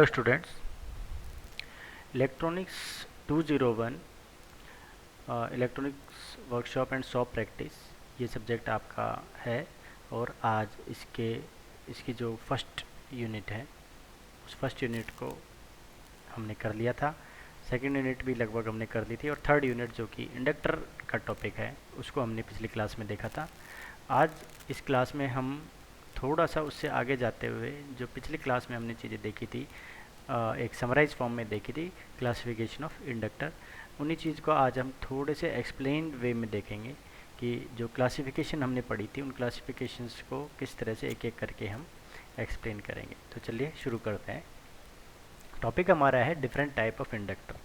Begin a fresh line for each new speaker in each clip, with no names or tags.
Hello students, electronics 201 electronics workshop and shop practice ये subject आपका है। और आज इसकी जो फर्स्ट यूनिट है उस फर्स्ट यूनिट को हमने कर लिया था। सेकंड यूनिट भी लगभग हमने कर ली थी और थर्ड यूनिट जो कि इंडक्टर का टॉपिक है उसको हमने पिछली क्लास में देखा था। आज इस क्लास में हम थोड़ा सा उससे आगे जाते हुए जो पिछली क्लास में हमने चीज़ें देखी थी एक समराइज फॉर्म में देखी थी, क्लासिफिकेशन ऑफ इंडक्टर, उन्हीं चीज़ को आज हम थोड़े से एक्सप्लेन्ड वे में देखेंगे कि जो क्लासिफिकेशन हमने पढ़ी थी उन क्लासिफिकेशंस को किस तरह से एक एक करके हम एक्सप्लेन करेंगे। तो चलिए शुरू करते हैं। टॉपिक हमारा है डिफरेंट टाइप ऑफ इंडक्टर।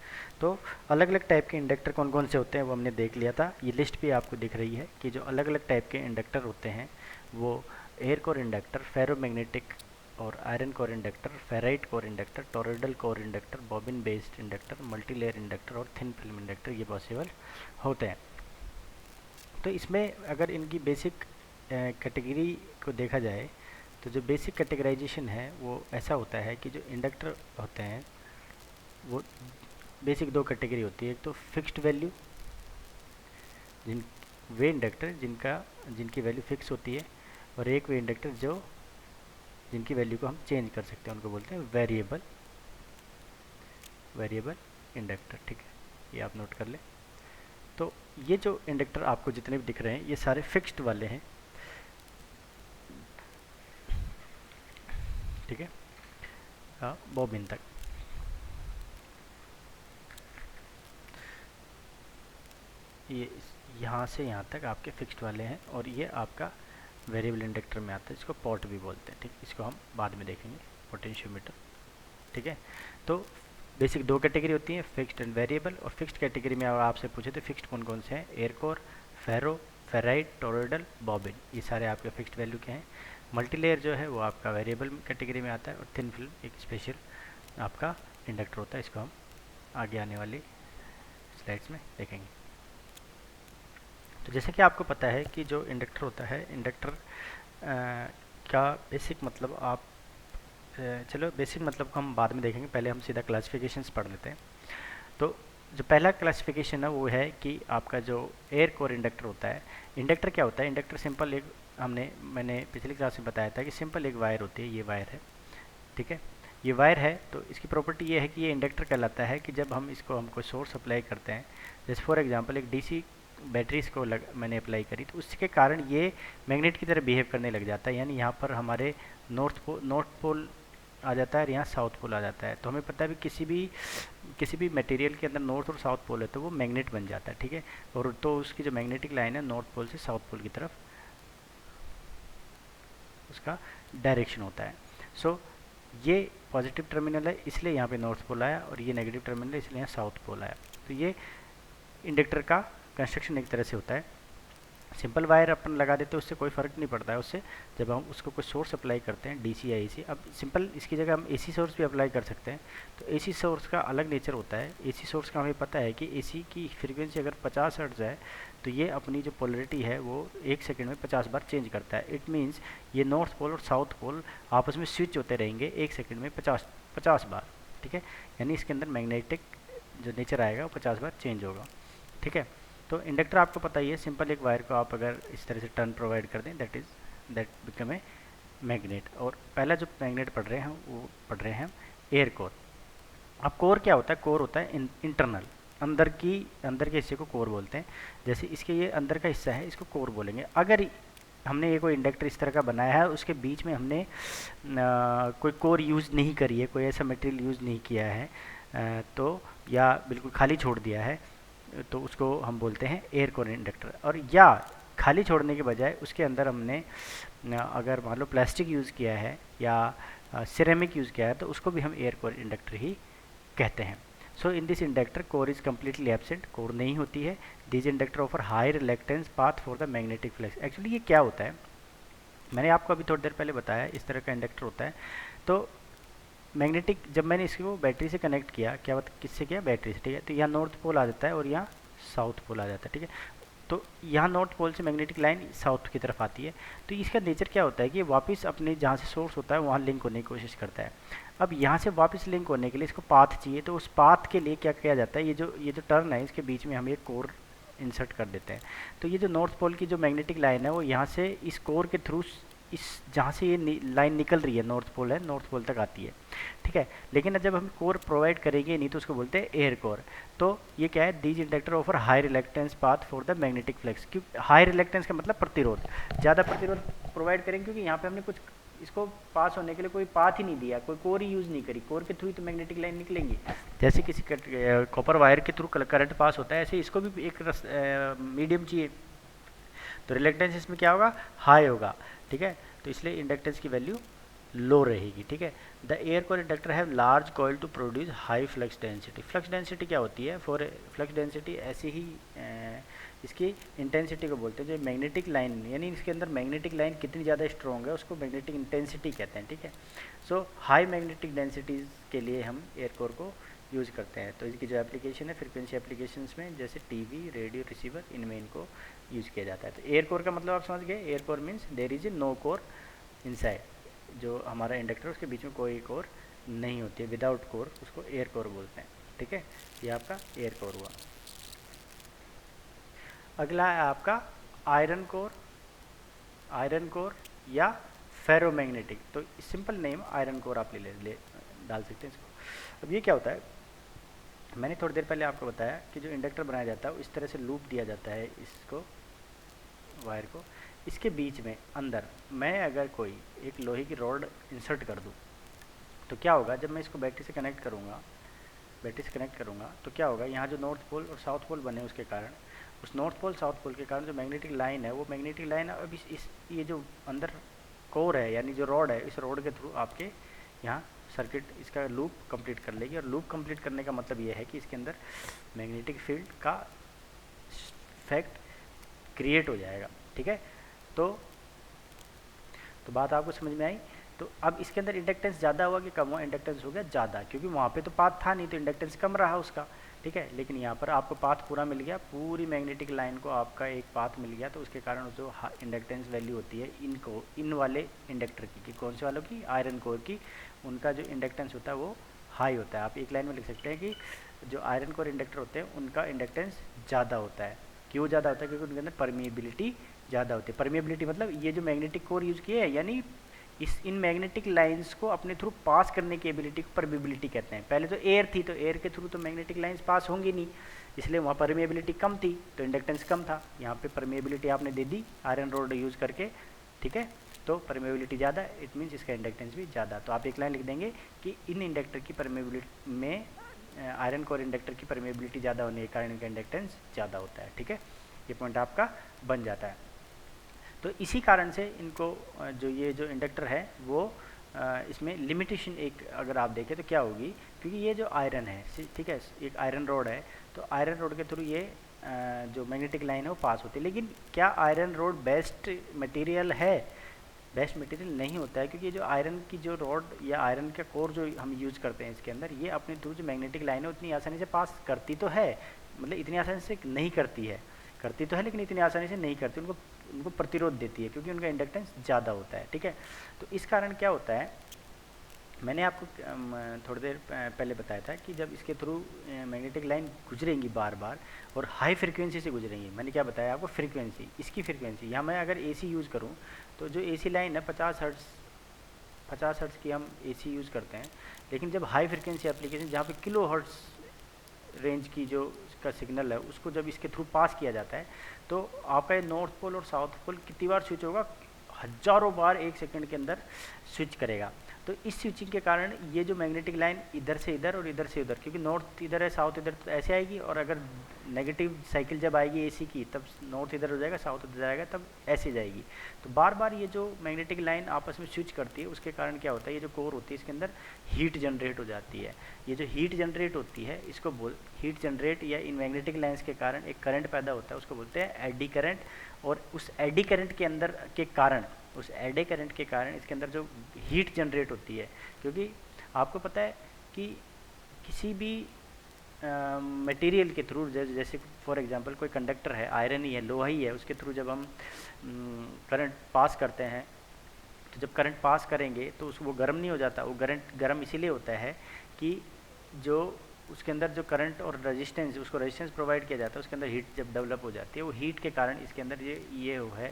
तो अलग अलग टाइप के इंडक्टर कौन कौन से होते हैं वो हमने देख लिया था। ये लिस्ट भी आपको दिख रही है कि जो अलग अलग टाइप के इंडक्टर होते हैं वो एयर कोर इंडक्टर, फेरोमैग्नेटिक और iron core inductor, ferrite core inductor, toroidal core inductor, bobbin based inductor, multilayer inductor और थिन फिल्म इंडक्टर ये पॉसिबल होते हैं। तो इसमें अगर इनकी बेसिक कैटेगरी को देखा जाए तो जो बेसिक कैटेगराइजेशन है वो ऐसा होता है कि जो इंडक्टर होते हैं वो बेसिक दो कैटेगरी होती है। एक तो फिक्स्ड वैल्यू, वे इंडक्टर जिनकी वैल्यू फिक्स होती है, और एक वे इंडक्टर जिनकी वैल्यू को हम चेंज कर सकते हैं, उनको बोलते हैं वेरिएबल इंडक्टर। ठीक है, ये आप नोट कर लें। तो ये जो इंडक्टर आपको जितने भी दिख रहे हैं ये सारे फिक्स्ड वाले हैं। ठीक है, बॉबिन तक। ये यहाँ से यहाँ तक आपके फिक्स्ड वाले हैं और ये आपका वेरिएबल इंडक्टर में आता है, इसको पॉट भी बोलते हैं। ठीक, इसको हम बाद में देखेंगे, पोटेंशियोमीटर। ठीक है, तो बेसिक दो कैटेगरी होती है, फिक्स्ड एंड वेरिएबल। और फिक्स्ड कैटेगरी में अगर आपसे पूछे तो फिक्स्ड कौन कौन से हैं? एयर कोर, फेरो, फेराइट, टॉरॉयडल, बॉबिन, ये सारे आपके फिक्स्ड वैल्यू के हैं। मल्टीलेयर जो है वो आपका वेरिएबल कैटेगरी में आता है। और थिन फिल्म एक स्पेशल आपका इंडक्टर होता है, इसको हम आगे आने वाली स्लाइड्स में देखेंगे। तो जैसे कि आपको पता है कि जो इंडक्टर होता है, इंडक्टर का बेसिक मतलब चलो बेसिक मतलब को हम बाद में देखेंगे, पहले हम सीधा क्लासिफिकेशंस पढ़ लेते हैं। तो जो पहला क्लासिफिकेशन है वो है कि आपका जो एयर कोर इंडक्टर होता है। इंडक्टर क्या होता है? इंडक्टर सिंपल एक मैंने पिछली क्लास में बताया था कि सिंपल एक वायर होती है, ये वायर है। ठीक है, ये वायर है तो इसकी प्रॉपर्टी ये है कि ये इंडक्टर कहलाता है कि जब हम कोई सोर्स अप्लाई करते हैं, जैसे फॉर एग्जांपल एक डीसी बैटरीज को मैंने अप्लाई करी तो उसके कारण ये मैग्नेट की तरह बिहेव करने लग जाता है। यानी यहाँ पर हमारे नॉर्थ पोल आ जाता है और यहाँ साउथ पोल आ जाता है। तो हमें पता है भी किसी भी मटेरियल के अंदर नॉर्थ और साउथ पोल है तो वो मैग्नेट बन जाता है। ठीक है, और तो उसकी जो मैग्नेटिक लाइन है नॉर्थ पोल से साउथ पोल की तरफ उसका डायरेक्शन होता है। सो ये पॉजिटिव टर्मिनल है इसलिए यहाँ पे नॉर्थ पोल आया, और ये नेगेटिव टर्मिनल है इसलिए यहाँ साउथ पोल आया। तो ये इंडक्टर का कंस्ट्रक्शन एक तरह से होता है। सिंपल वायर अपन लगा देते हैं उससे कोई फ़र्क नहीं पड़ता है उससे, जब हम उसको कोई सोर्स अप्लाई करते हैं डीसी या एसी। अब सिंपल इसकी जगह हम एसी सोर्स भी अप्लाई कर सकते हैं। तो एसी सोर्स का अलग नेचर होता है। एसी सोर्स का हमें पता है कि एसी की फ्रीक्वेंसी अगर 50 हर्ट्ज है तो ये अपनी जो पोलरिटी है वो 1 सेकंड में 50 बार चेंज करता है। इट मीन्स ये नॉर्थ पोल और साउथ पोल आपस में स्विच होते रहेंगे 1 सेकंड में 50 बार। ठीक है, यानी इसके अंदर मैग्नेटिक जो नेचर आएगा वो 50 बार चेंज होगा। ठीक है, तो इंडक्टर आपको पता ही है, सिंपल एक वायर को आप अगर इस तरह से टर्न प्रोवाइड कर दें दैट बिकम ए मैग्नेट। और पहला जो मैग्नेट पढ़ रहे हैं वो पढ़ रहे हैं एयर कोर। अब कोर क्या होता है? कोर होता है इंटरनल, अंदर के हिस्से को कोर बोलते हैं। जैसे इसके ये अंदर का हिस्सा है इसको कोर बोलेंगे। अगर हमने ये कोई इंडक्टर इस तरह का बनाया है उसके बीच में हमने कोई कोर यूज़ नहीं करी है, कोई ऐसा मटेरियल यूज़ नहीं किया है तो या बिल्कुल खाली छोड़ दिया है तो उसको हम बोलते हैं एयर कोर इंडक्टर। और या खाली छोड़ने के बजाय उसके अंदर हमने अगर मान लो प्लास्टिक यूज़ किया है या सिरेमिक यूज़ किया है तो उसको भी हम एयर कोर इंडक्टर ही कहते हैं। So in this inductor core is completely absent, core नहीं होती है। This inductor offer high reluctance path for the magnetic flux. Actually ये क्या होता है, मैंने आपको अभी थोड़ी देर पहले बताया इस तरह का इंडक्टर होता है। तो मैग्नेटिक जब मैंने इसको बैटरी से कनेक्ट किया, किससे किया? बैटरी से। ठीक है, तो यहाँ नॉर्थ पोल आ जाता है और यहाँ साउथ पोल आ जाता है। ठीक है, तो यहाँ नॉर्थ पोल से मैग्नेटिक लाइन साउथ की तरफ आती है। तो इसका नेचर क्या होता है कि वापस अपने जहाँ से सोर्स होता है वहाँ लिंक होने की कोशिश करता है। अब यहाँ से वापस लिंक होने के लिए इसको पाथ चाहिए, तो उस पाथ के लिए क्या किया जाता है, ये जो टर्न है इसके बीच में हम एक कोर इंसर्ट कर देते हैं। तो ये जो नॉर्थ पोल की जो मैग्नेटिक लाइन है वो यहाँ से इस कोर के थ्रू इस जहाँ से ये लाइन निकल रही है नॉर्थ पोल है, नॉर्थ पोल तक आती है, ठीक है। लेकिन जब हम कोर प्रोवाइड करेंगे नहीं तो उसको बोलते हैं एयर कोर। तो ये क्या है, these inductor offer high reluctance path for the magnetic flux. क्यों हाई रिलेक्टेंस का मतलब प्रतिरोध, ज़्यादा प्रतिरोध प्रोवाइड करेंगे, क्योंकि यहाँ पे हमने कुछ इसको पास होने के लिए कोई पाथ ही नहीं दिया, कोई कोर ही यूज़ नहीं करी। कोर के थ्रू ही तो मैग्नेटिक लाइन निकलेंगी। जैसे किसी कॉपर वायर के थ्रू करंट पास होता है, ऐसे इसको भी एक मीडियम चाहिए, तो रिलेक्टेंस इसमें क्या होगा, हाई होगा, ठीक है। तो इसलिए इंडक्टेंस की वैल्यू लो रहेगी, ठीक है। The air core inductor have large coil to produce high flux density. Flux density क्या होती है, फॉर फ्लक्स डेंसिटी ऐसी ही इसकी इंटेंसिटी को बोलते हैं। जो मैग्नेटिक लाइन यानी इसके अंदर मैग्नेटिक लाइन कितनी ज़्यादा स्ट्रॉन्ग है उसको मैग्नेटिक इंटेंसिटी कहते हैं, ठीक है। सो हाई मैग्नेटिक डेंसिटीज़ के लिए हम एयर कोर को यूज़ करते हैं। तो इसकी जो एप्लीकेशन है फ्रीक्वेंसी एप्लीकेशंस में, जैसे टीवी, रेडियो रिसीवर, इनमें इनको यूज़ किया जाता है। तो एयर कोर का मतलब आप समझ गए, air core means there is a no core inside. जो हमारा इंडक्टर उसके बीच में कोई कोर नहीं होती है, विदाउट कोर, उसको एयर कोर बोलते हैं, ठीक है। ये आपका एयर कोर हुआ। अगला है आपका आयरन कोर, आयरन कोर या फेरोमैग्नेटिक। तो सिंपल नेम आयरन कोर आप ले डाल सकते हैं इसको। अब ये क्या होता है, मैंने थोड़ी देर पहले आपको बताया कि जो इंडक्टर बनाया जाता है इस तरह से लूप दिया जाता है इसको, वायर को, इसके बीच में अंदर मैं अगर कोई एक लोहे की रॉड इंसर्ट कर दूं तो क्या होगा, जब मैं इसको बैटरी से कनेक्ट करूंगा, तो क्या होगा, यहाँ जो नॉर्थ पोल और साउथ पोल बने उसके कारण, उस नॉर्थ पोल साउथ पोल के कारण जो मैग्नेटिक लाइन है वो मैग्नेटिक लाइन अब इस ये जो अंदर कोर है यानी जो रॉड है, इस रॉड के थ्रू आपके यहाँ सर्किट इसका लूप कंप्लीट कर लेगी। और लूप कंप्लीट करने का मतलब ये है कि इसके अंदर मैग्नेटिक फील्ड का इफेक्ट क्रिएट हो जाएगा, ठीक है। तो बात आपको समझ में आई। तो अब इसके अंदर इंडक्टेंस ज़्यादा हुआ कि कम हुआ, इंडक्टेंस हो गया ज़्यादा, क्योंकि वहाँ पे तो पाथ था नहीं तो इंडक्टेंस कम रहा उसका, ठीक है। लेकिन यहाँ पर आपको पाथ पूरा मिल गया, पूरी मैग्नेटिक लाइन को आपका एक पाथ मिल गया, तो उसके कारण जो इंडक्टेंस वैल्यू होती है इन वाले इंडक्टर की, कौन से वालों की, आयरन कोर की, उनका जो इंडक्टेंस होता है वो हाई होता है। आप एक लाइन में लिख सकते हैं कि जो आयरन कोर इंडक्टर होते हैं उनका इंडक्टेंस ज़्यादा होता है। क्यों ज़्यादा होता है, क्योंकि उनके अंदर परमिएबिलिटी ज़्यादा होती है। परमिएबिलिटी मतलब ये जो मैग्नेटिक कोर यूज़ किए हैं, यानी इन मैग्नेटिक लाइंस को अपने थ्रू पास करने की एबिलिटी को परमिएबिलिटी कहते हैं। पहले तो एयर थी, तो एयर के थ्रू तो मैग्नेटिक लाइंस पास होंगी नहीं, इसलिए वहाँ परमिएबिलिटी कम थी, तो इंडक्टेंस कम था। यहाँ पे परमिएबिलिटी आपने दे दी आयरन रोड यूज़ करके, ठीक है, तो परमिएबिलिटी ज़्यादा, इट मीन्स इसका इंडक्टेंस भी ज़्यादा। तो आप एक लाइन लिख देंगे कि इन इंडक्टर की परमिएबिलिटी में, आयरन कोर इंडक्टर की परमिएबिलिटी ज़्यादा होने के कारण इनका इंडक्टेंस ज़्यादा होता है, ठीक है। ये पॉइंट आपका बन जाता है। तो इसी कारण से इनको जो ये जो इंडक्टर है वो इसमें लिमिटेशन एक अगर आप देखें तो क्या होगी, क्योंकि ये जो आयरन है, ठीक है, एक आयरन रोड है, तो आयरन रोड के थ्रू ये जो मैग्नेटिक लाइन है वो पास होती है। लेकिन क्या आयरन रोड बेस्ट मटेरियल है? बेस्ट मटेरियल नहीं होता है, क्योंकि जो आयरन की जो रॉड या आयरन का कोर जो हम यूज़ करते हैं इसके अंदर, ये अपने थ्रू जो मैग्नेटिक लाइन है उतनी आसानी से पास करती तो है, मतलब इतनी आसानी से नहीं करती है, करती तो है लेकिन इतनी आसानी से नहीं करती, उनको प्रतिरोध देती है, क्योंकि उनका इंडक्टेंस ज़्यादा होता है, ठीक है। तो इस कारण क्या होता है, मैंने आपको थोड़ी देर पहले बताया था कि जब इसके थ्रू मैग्नेटिक लाइन गुजरेंगी बार बार और हाई फ्रीक्वेंसी से गुजरेंगी, मैंने क्या बताया आपको, फ्रीक्वेंसी, इसकी फ्रीक्वेंसी, यहाँ मैं अगर एसी यूज़ करूँ तो जो एसी लाइन है 50 हर्ट्ज़ की हम एसी यूज़ करते हैं। लेकिन जब हाई फ्रीक्वेंसी एप्लीकेशन जहाँ पे किलो हर्ट्ज़ रेंज की जो इसका सिग्नल है उसको जब इसके थ्रू पास किया जाता है, तो आपका नॉर्थ पोल और साउथ पोल कितनी बार स्विच होगा, हज़ारों बार एक सेकंड के अंदर स्विच करेगा। तो इस स्विचिंग के कारण ये जो मैग्नेटिक लाइन इधर से इधर और इधर से उधर, क्योंकि नॉर्थ इधर है साउथ इधर, तो ऐसे आएगी, और अगर नेगेटिव साइकिल जब आएगी एसी की तब नॉर्थ इधर हो जाएगा, साउथ इधर जाएगा, तब ऐसे जाएगी। तो बार बार ये जो मैग्नेटिक लाइन आपस में स्विच करती है उसके कारण क्या होता है, ये जो कोर होती है इसके अंदर हीट जनरेट हो जाती है। ये जो हीट जनरेट होती है इसको हीट जनरेट या इन मैग्नेटिक लाइन्स के कारण एक करंट पैदा होता है, उसको बोलते हैं एडी करंट। और उस एडी करंट के अंदर के कारण, उस एडी करंट के कारण इसके अंदर जो हीट जनरेट होती है, क्योंकि आपको पता है कि किसी भी मटेरियल के थ्रू, जैसे फॉर एग्जांपल कोई कंडक्टर है, आयरन ही है, लोहा ही है, उसके थ्रू जब हम करंट पास करते हैं, तो जब करंट पास करेंगे तो वो गर्म नहीं हो जाता। वो करंट गर्म इसीलिए होता है कि जो उसके अंदर जो करंट और रेजिस्टेंस, उसको रेजिस्टेंस प्रोवाइड किया जाता है, उसके अंदर हीट जब डेवलप हो जाती है, वो हीट के कारण इसके अंदर ये वो है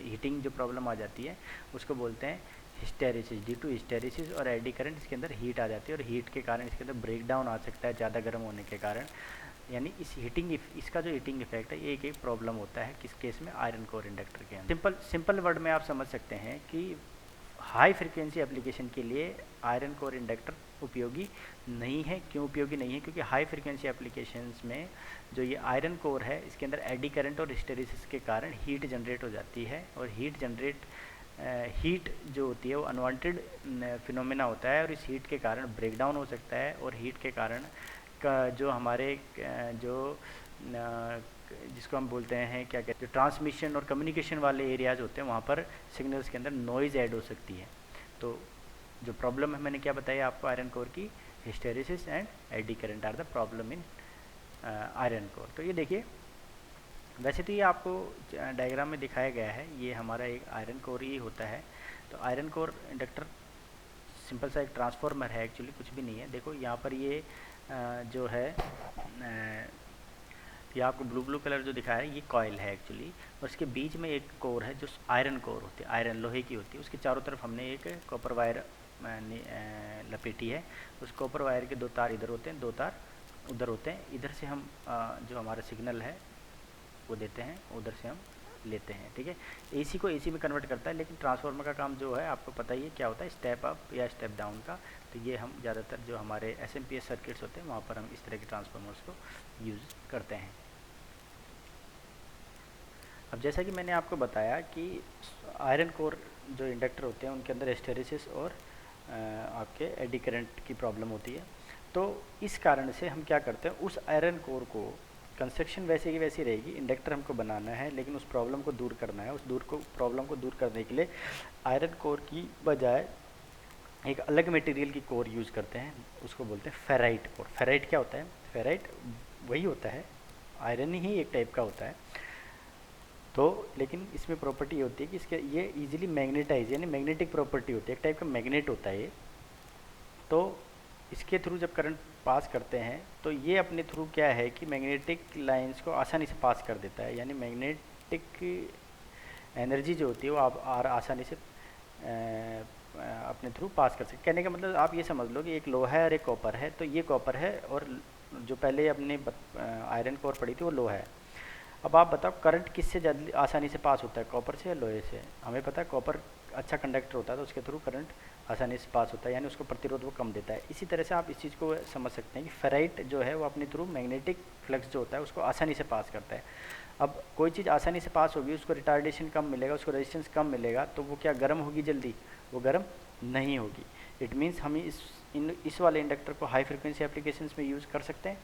हीटिंग जो प्रॉब्लम आ जाती है, उसको बोलते हैं हिस्टेरिसिस। ड्यू टू हिस्टेरिसिस और एडी करंट इसके अंदर हीट आ जाती है, और हीट के कारण इसके अंदर ब्रेक डाउन आ सकता है ज़्यादा गर्म होने के कारण। यानी इस इसका जो हीटिंग इफेक्ट है, ये एक प्रॉब्लम होता है किस केस में, आयरन कोर इंडक्टर के अंदर। सिंपल वर्ड में आप समझ सकते हैं कि हाई फ्रिक्वेंसी एप्लीकेशन के लिए आयरन कोर इंडक्टर उपयोगी नहीं है। क्यों उपयोगी नहीं है? क्योंकि हाई फ्रिक्वेंसी एप्लीकेशंस में जो ये आयरन कोर है, इसके अंदर एडी करंट और हिस्टेरिसिस के कारण हीट जनरेट हो जाती है, और हीट जो होती है वो अनवांटेड फिनोमेना होता है, और इस हीट के कारण ब्रेक डाउन हो सकता है, और हीट के कारण जो हमारे जो जिसको हम बोलते हैं क्या कहते हैं, जो ट्रांसमिशन और कम्युनिकेशन वाले एरियाज होते हैं, वहाँ पर सिग्नल्स के अंदर नॉइज़ ऐड हो सकती है। तो जो प्रॉब्लम है, मैंने क्या बताया आपको आयरन कोर की, hysteresis and eddy current are the problem in iron core. तो ये देखिए, वैसे तो ये आपको डायग्राम में दिखाया गया है, ये हमारा एक आयरन कोर ही होता है। तो आयरन कोर इंडक्टर सिंपल सा एक ट्रांसफार्मर है, एक्चुअली कुछ भी नहीं है। देखो यहाँ पर ये जो है ये आपको ब्लू कलर जो दिखाया है, ये कॉयल है एक्चुअली, और इसके बीच में एक कोर है जो आयरन कोर होती है, आयरन लोहे की होती है। उसके चारों तरफ हमने एक कॉपर वायर लपेटी है। उस कॉपर वायर के 2 तार इधर होते हैं, 2 तार उधर होते हैं। इधर से हम जो हमारा सिग्नल है वो देते हैं, उधर से हम लेते हैं, ठीक है। एसी को एसी में कन्वर्ट करता है, लेकिन ट्रांसफार्मर का काम जो है आपको पता ही है क्या होता है, स्टेप अप या स्टेप डाउन का। तो ये हम ज़्यादातर जो हमारे एसएमपीएस सर्किट्स होते हैं, वहाँ पर हम इस तरह के ट्रांसफार्मर्स को यूज़ करते हैं। अब जैसा कि मैंने आपको बताया कि आयरन कोर जो इंडक्टर होते हैं, उनके अंदर हिस्टेरिसिस और आपके एडी करंट की प्रॉब्लम होती है। तो इस कारण से हम क्या करते हैं, उस आयरन कोर को, कंस्ट्रक्शन वैसे की वैसी रहेगी, इंडक्टर हमको बनाना है, लेकिन उस प्रॉब्लम को दूर करना है। प्रॉब्लम को दूर करने के लिए आयरन कोर की बजाय एक अलग मटेरियल की कोर यूज़ करते हैं, उसको बोलते हैं फेराइट कोर। फेराइट क्या होता है? फेराइट वही होता है, आयरन ही एक टाइप का होता है। तो लेकिन इसमें प्रॉपर्टी होती है कि इसके ये इजीली मैग्नेटाइज, यानी मैग्नेटिक प्रॉपर्टी होती है, एक टाइप का मैग्नेट होता है ये। तो इसके थ्रू जब करंट पास करते हैं, तो ये अपने थ्रू क्या है कि मैग्नेटिक लाइंस को आसानी से पास कर देता है, यानी मैग्नेटिक एनर्जी जो होती है वो आप आसानी से अपने थ्रू पास कर सकते। कहने का मतलब आप ये समझ लो कि एक लोहा है और एक कॉपर है। तो ये कॉपर है, और जो पहले अपने आयरन कोर पड़ी थी वो लोहा है। अब आप बताओ करंट किससे ज़्यादा आसानी से पास होता है, कॉपर से या लोहे से? हमें पता है कॉपर अच्छा कंडक्टर होता है, तो उसके थ्रू करंट आसानी से पास होता है, यानी उसको प्रतिरोध वो कम देता है। इसी तरह से आप इस चीज़ को समझ सकते हैं कि फेराइट जो है वो अपने थ्रू मैग्नेटिक फ्लक्स जो होता है उसको आसानी से पास करता है। अब कोई चीज़ आसानी से पास होगी, उसको रिटार्डेशन कम मिलेगा, उसको रेजिस्टेंस कम मिलेगा, तो वो क्या गर्म होगी जल्दी? वो गर्म नहीं होगी। इट मीन्स हम इस वाले इंडक्टर को हाई फ्रिक्वेंसी एप्लीकेशंस में यूज़ कर सकते हैं।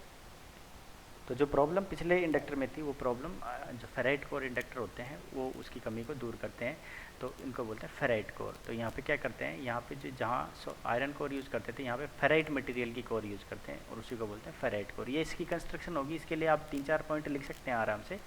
तो जो प्रॉब्लम पिछले इंडक्टर में थी, वो प्रॉब्लम जो फेराइट कोर इंडक्टर होते हैं वो उसकी कमी को दूर करते हैं, तो इनको बोलते हैं फेराइट कोर। तो यहाँ पे क्या करते हैं, यहाँ पे जहाँ आयरन कोर यूज़ करते थे, यहाँ पे फेराइट मटेरियल की कोर यूज़ करते हैं, और उसी को बोलते हैं फेराइट कोर। ये इसकी कंस्ट्रक्शन होगी। इसके लिए आप 3-4 पॉइंट लिख सकते हैं आराम से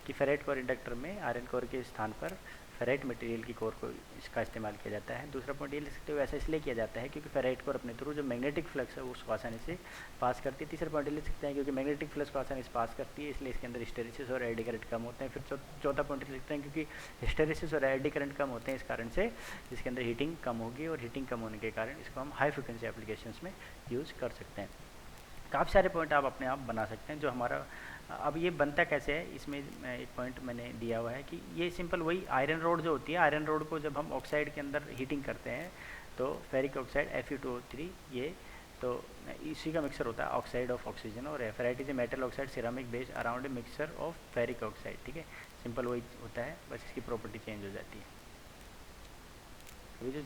कि फेराइट कोर इंडक्टर में आयरन कोर के स्थान पर फेराइट मटेरियल की कोर को इसका इस्तेमाल किया जाता है। दूसरा पॉइंट ये लिख सकते हो, ऐसा इसलिए किया जाता है क्योंकि फेराइट कोर अपने थ्रू जो मैग्नेटिक फ्लक्स है उसको आसानी से पास करती है। तीसरा पॉइंट ये लिख सकते हैं क्योंकि मैग्नेटिक फ्लक्स को आसानी से पास करती है, इसलिए इसके अंदर हिस्टेरिसिस और एडी करंट कम होते हैं। फिर चौथा पॉइंट लिख सकते हैं क्योंकि हिस्टेरिसिस और एडी करंट कम होते हैं, इस कारण से इसके अंदर हीटिंग कम होगी, और हीटिंग कम होने के कारण इसको हम हाई फ्रिक्वेंसी एप्लीकेशंस में यूज़ कर सकते हैं। काफ़ी सारे पॉइंट आप अपने आप बना सकते हैं। जो हमारा अब ये बनता कैसे है, इसमें एक पॉइंट मैंने दिया हुआ है कि ये सिंपल वही आयरन रोड जो होती है, आयरन रोड को जब हम ऑक्साइड के अंदर हीटिंग करते हैं तो फेरिक ऑक्साइड Fe2O3, ये तो इसी का मिक्सर होता है, ऑक्साइड ऑफ ऑक्सीजन, और ferrite is a metal oxide ceramic based around a mixer of ferric oxide, ठीक है। सिंपल वही होता है, बस इसकी प्रॉपर्टी चेंज हो जाती है। अभी जो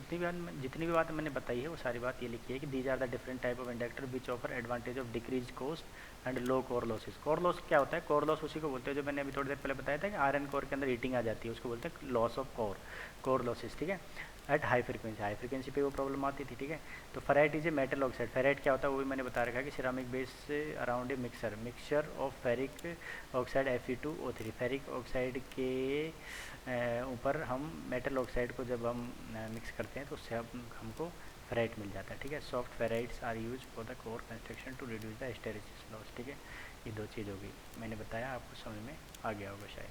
जितनी भी बात मैंने बताई है वो सारी बात ये लिखी है कि these are the different type of inductor which offer advantage of decrease cost and low core losses. Core loss क्या होता है? कोर लॉस उसी को बोलते हैं जो मैंने अभी थोड़ी देर पहले बताया था कि आयरन कोर के अंदर हीटिंग आ जाती है, उसको बोलते हैं लॉस ऑफ कोर लॉसेस, ठीक है। एट हाई फ्रीक्वेंसी पे वो प्रॉब्लम आती थी, ठीक है। तो ferrite is a metal oxide. Ferrite क्या होता है वो भी मैंने बता रखा है कि सिरामिक बेस से around a mixer of ferric oxide Fe2O3। Ferric oxide के ऊपर हम मेटल ऑक्साइड को जब हम मिक्स करते हैं तो उससे हमको फेराइट मिल जाता है, ठीक है। Soft ferrites are use for the core construction to reduce the hysteresis loss, ठीक है। ये दो चीज़ होगी, मैंने बताया, आपको समझ में आ गया होगा शायद।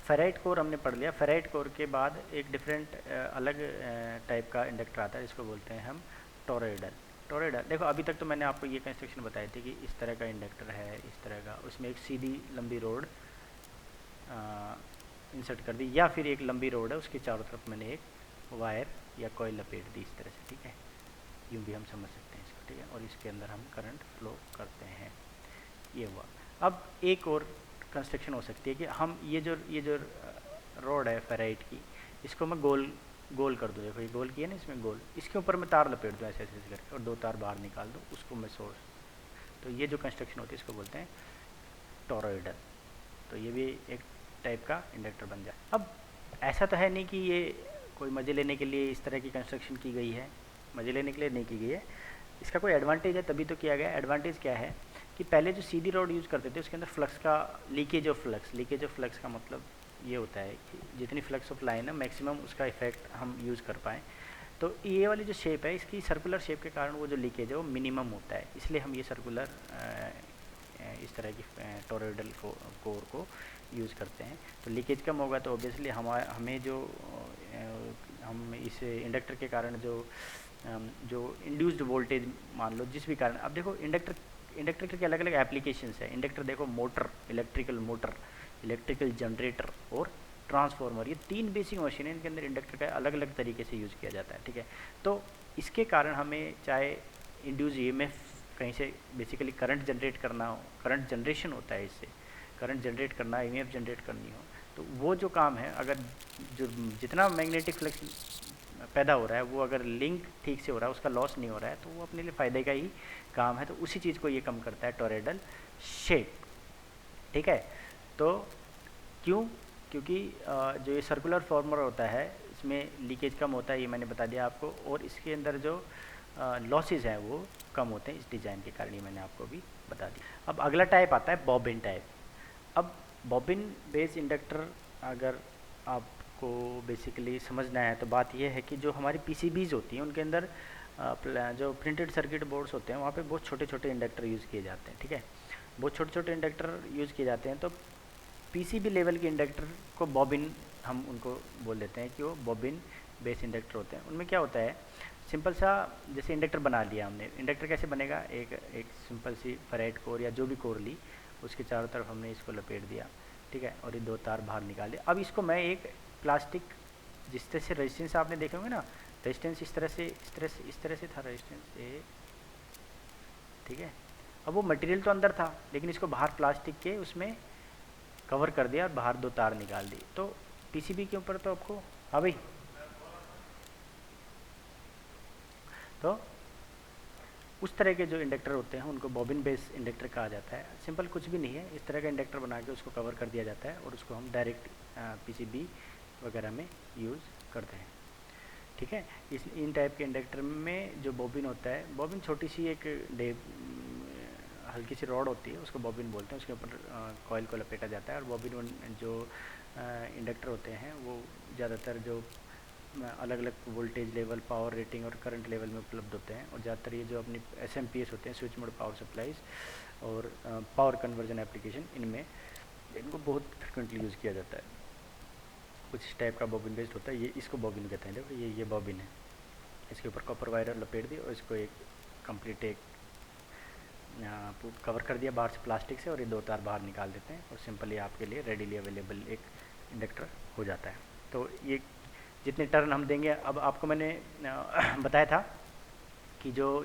फेराइट कोर हमने पढ़ लिया। फेराइट कोर के बाद एक डिफरेंट अलग टाइप का इंडक्टर आता है, इसको बोलते हैं हम टोरॉइडल। टोरॉइडल देखो, अभी तक तो मैंने आपको ये कंस्ट्रक्शन बताई थी कि इस तरह का इंडक्टर है, इस तरह का, उसमें एक सीधी लंबी रोड इंसर्ट कर दी, या फिर एक लंबी रोड है उसके चारों तरफ मैंने एक वायर या कॉइल लपेट दी इस तरह से, ठीक है। यूँ भी हम समझ सकते हैं इसको, ठीक है। और इसके अंदर हम करंट फ्लो करते हैं, ये हुआ। अब एक और कंस्ट्रक्शन हो सकती है कि हम ये जो रोड है फेराइट की, इसको मैं गोल कर दूँ। देखो ये गोल किया ना, इसमें गोल, इसके ऊपर मैं तार लपेट दूँ ऐसे ऐसे करके और दो तार बाहर निकाल दूँ, उसको मैं सोर्स, तो ये जो कंस्ट्रक्शन होती है इसको बोलते हैं टोरॉइडल। तो ये भी एक टाइप का इंडक्टर बन जाए। अब ऐसा तो है नहीं कि ये कोई मज़े लेने के लिए इस तरह की कंस्ट्रक्शन की गई है, मज़े लेने के लिए नहीं की गई है, इसका कोई एडवांटेज है तभी तो किया गया। एडवांटेज क्या है कि पहले जो सीधी रोड यूज़ करते थे उसके अंदर फ्लक्स का लीकेज ऑफ फ्लक्स का मतलब ये होता है कि जितनी फ्लक्स ऑफ लाइन है मैक्सिमम उसका इफेक्ट हम यूज़ कर पाएँ। तो ये वाली जो शेप है इसकी सर्कुलर शेप के कारण वो जो लीकेज है वो मिनिमम होता है, इसलिए हम ये सर्कुलर इस तरह की टोरॉइडल कोर को यूज़ करते हैं। तो लीकेज कम होगा तो ऑब्वियसली हमें जो हम इस इंडक्टर के कारण जो इंड्यूस्ड वोल्टेज मान लो जिस भी कारण, अब देखो इंडक्टर के अलग अलग एप्लीकेशंस है। इंडक्टर देखो मोटर, इलेक्ट्रिकल जनरेटर और ट्रांसफार्मर, ये तीन बेसिक मशीन है, इनके अंदर इंडक्टर का अलग अलग तरीके से यूज़ किया जाता है, ठीक है। तो इसके कारण हमें चाहे इंड्यूस ईएमएफ कहीं से बेसिकली करंट जनरेट करना हो, करंट जनरेशन होता है, इससे करंट जनरेट करना, ईएमएफ जनरेट करनी हो, तो वो जो काम है, अगर जो जितना मैग्नेटिक फ्लक्स पैदा हो रहा है वो अगर लिंक ठीक से हो रहा है, उसका लॉस नहीं हो रहा है, तो वो अपने लिए फ़ायदे का ही काम है। तो उसी चीज़ को ये कम करता है टोरॉइडल शेप, ठीक है। तो क्योंकि जो ये सर्कुलर फॉर्मर होता है इसमें लीकेज कम होता है, ये मैंने बता दिया आपको, और इसके अंदर जो लॉसेज हैं वो कम होते हैं इस डिज़ाइन के कारण, ये मैंने आपको भी बता दिया। अब अगला टाइप आता है बॉबिन टाइप। अब बॉबिन बेस इंडक्टर अगर आपको बेसिकली समझना है तो बात यह है कि जो हमारी पीसीबीज होती हैं उनके अंदर जो प्रिंटेड सर्किट बोर्ड्स होते हैं वहाँ पे बहुत छोटे छोटे इंडक्टर यूज़ किए जाते हैं, ठीक है। बहुत छोटे छोटे इंडक्टर यूज़ किए जाते हैं, तो पीसीबी लेवल के इंडक्टर को बॉबिन हम उनको बोल देते हैं कि वो बॉबिन बेस इंडक्टर होते हैं। उनमें क्या होता है, सिंपल सा जैसे इंडक्टर बना लिया हमने, इंडक्टर कैसे बनेगा, एक सिंपल सी फेराइट कोर या जो भी कोर ली उसके चारों तरफ हमने इसको लपेट दिया, ठीक है, और ये दो तार बाहर निकाल दिया। अब इसको मैं एक प्लास्टिक, जिस तरह से रेजिस्टेंस आपने देखे होंगे ना, रेजिस्टेंस इस तरह से था रेजिस्टेंस ये, ठीक है। अब वो मटेरियल तो अंदर था लेकिन इसको बाहर प्लास्टिक के उसमें कवर कर दिया और बाहर दो तार निकाल दी। तो पीसीबी के ऊपर तो आपको, हाँ भाई, तो उस तरह के जो इंडक्टर होते हैं उनको बॉबिन बेस इंडक्टर कहा जाता है। सिंपल कुछ भी नहीं है, इस तरह का इंडक्टर बना के उसको कवर कर दिया जाता है और उसको हम डायरेक्ट पीसीबी वगैरह में यूज़ करते हैं, ठीक है। इन टाइप के इंडक्टर में जो बॉबिन होता है, बॉबिन छोटी सी एक हल्की सी रॉड होती है, उसको बॉबिन बोलते हैं, उसके ऊपर कॉइल को लपेटा जाता है। और बॉबिन जो इंडक्टर होते हैं वो ज़्यादातर जो अलग अलग वोल्टेज लेवल, पावर रेटिंग और करंट लेवल में उपलब्ध होते हैं। और ज़्यादातर ये जो अपनी SMPS होते हैं, स्विच मोड पावर सप्लाईज और पावर कन्वर्जन एप्लीकेशन, इनमें इनको बहुत फ्रिक्वेंटली यूज़ किया जाता है। कुछ इस टाइप का बॉबिन बेस्ड होता है, ये इसको बॉबिन कहते हैं। देखो ये बॉबिन है, इसके ऊपर कॉपर वायर लपेट दी और इसको एक कंप्लीट एक कवर कर दिया बाहर से प्लास्टिक से, और ये दो तार बाहर निकाल देते हैं और सिंपली आपके लिए रेडीली अवेलेबल एक इंडक्टर हो जाता है। तो ये जितने टर्न हम देंगे, अब आपको मैंने बताया था कि जो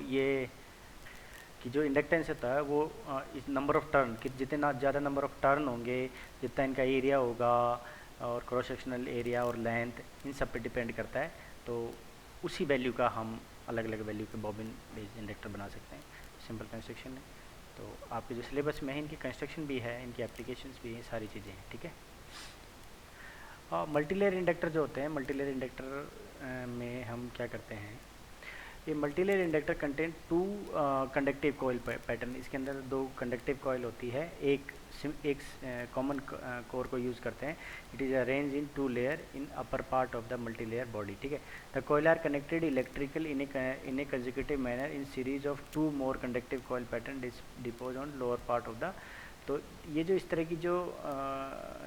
इंडक्टेंस होता है वो इस नंबर ऑफ टर्न, कि जितना ज़्यादा नंबर ऑफ टर्न होंगे जितना इनका एरिया होगा और क्रॉस सेक्शनल एरिया और लेंथ, इन सब पे डिपेंड करता है। तो उसी वैल्यू का हम अलग अलग वैल्यू के बॉबिन बेस्ड इंडक्टर बना सकते हैं। सिंपल कंस्ट्रक्शन है, तो आपके जो सिलेबस में है इनकी कंस्ट्रक्शन भी है, इनकी एप्लीकेशंस भी हैं, सारी चीज़ें हैं, ठीक है। और मल्टीलेयर इंडक्टर जो होते हैं, मल्टीलेयर इंडक्टर में हम क्या करते हैं, ये multilayer inductor content to conductive coil pattern. इसके अंदर दो कंडक्टिव कॉइल होती है, एक कॉमन कोर को यूज़ करते हैं। It is arrange in two layer in upper part of the multilayer body, ठीक है। The coil are connected electrical in a consecutive manner in series of two more conductive coil pattern depose on lower part of the. तो ये जो इस तरह की जो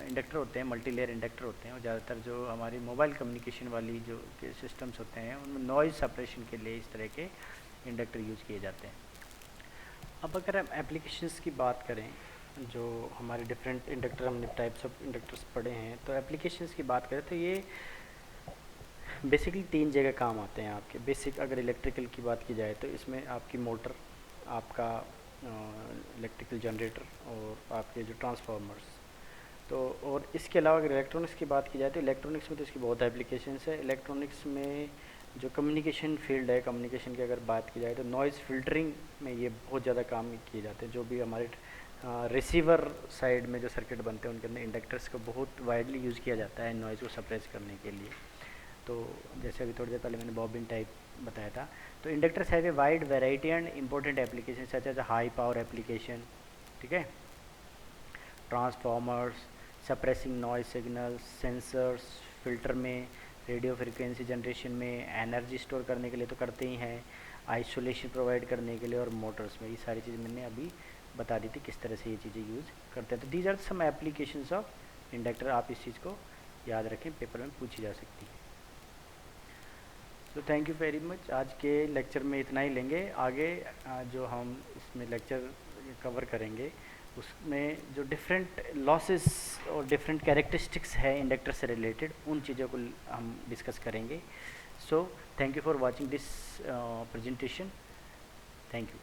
inductor होते हैं, मल्टीलेयर इंडक्टर होते हैं, वो ज़्यादातर जो हमारी मोबाइल कम्युनिकेशन वाली जो के सिस्टम्स होते हैं उनमें नॉइज़ सप्रेशन के लिए इस तरह के इंडक्टर यूज़ किए जाते हैं। अब अगर हम एप्लीकेशंस की बात करें, जो हमारे डिफरेंट इंडक्टर, हमने टाइप्स ऑफ इंडक्टर्स पढ़े हैं, तो एप्लीकेशंस की बात करें तो ये बेसिकली 3 जगह काम आते हैं आपके। बेसिक अगर इलेक्ट्रिकल की बात की जाए तो इसमें आपकी मोटर, आपका इलेक्ट्रिकल जनरेटर और आपके जो ट्रांसफार्मर्स। तो और इसके अलावा अगर इलेक्ट्रॉनिक्स की बात की जाए तो इलेक्ट्रॉनिक्स में तो इसकी बहुत एप्लीकेशंस है। इलेक्ट्रॉनिक्स में जो कम्युनिकेशन फील्ड है, कम्युनिकेशन की अगर बात की जाए तो नॉइज़ फिल्टरिंग में ये बहुत ज़्यादा काम किए जाते हैं। जो भी हमारे रिसीवर साइड में जो सर्किट बनते हैं उनके अंदर इंडक्टर्स को बहुत वाइडली यूज़ किया जाता है नॉइज़ को सप्रेस करने के लिए। तो जैसे अभी थोड़ी देर पहले मैंने बॉबिन टाइप बताया था। तो inductors have a wide variety and important application such as high power application, ठीक है, transformers, suppressing noise signals, sensors, filter में, रेडियो फ्रिक्वेंसी जनरेशन में, एनर्जी स्टोर करने के लिए तो करते ही हैं, आइसोलेशन प्रोवाइड करने के लिए, और मोटर्स में। ये सारी चीज़ें मैंने अभी बता दी थी किस तरह से ये चीज़ें यूज़ करते हैं। तो these are some applications of inductor. आप इस चीज़ को याद रखें, पेपर में पूछी जा सकती है। तो थैंक यू वेरी मच। आज के लेक्चर में इतना ही लेंगे। आगे जो हम इसमें लेक्चर कवर करेंगे उसमें जो डिफरेंट लॉसेस और डिफरेंट कैरेक्टरिस्टिक्स है इंडक्टर से रिलेटेड, उन चीज़ों को हम डिस्कस करेंगे। So thank you for watching this presentation. Thank you.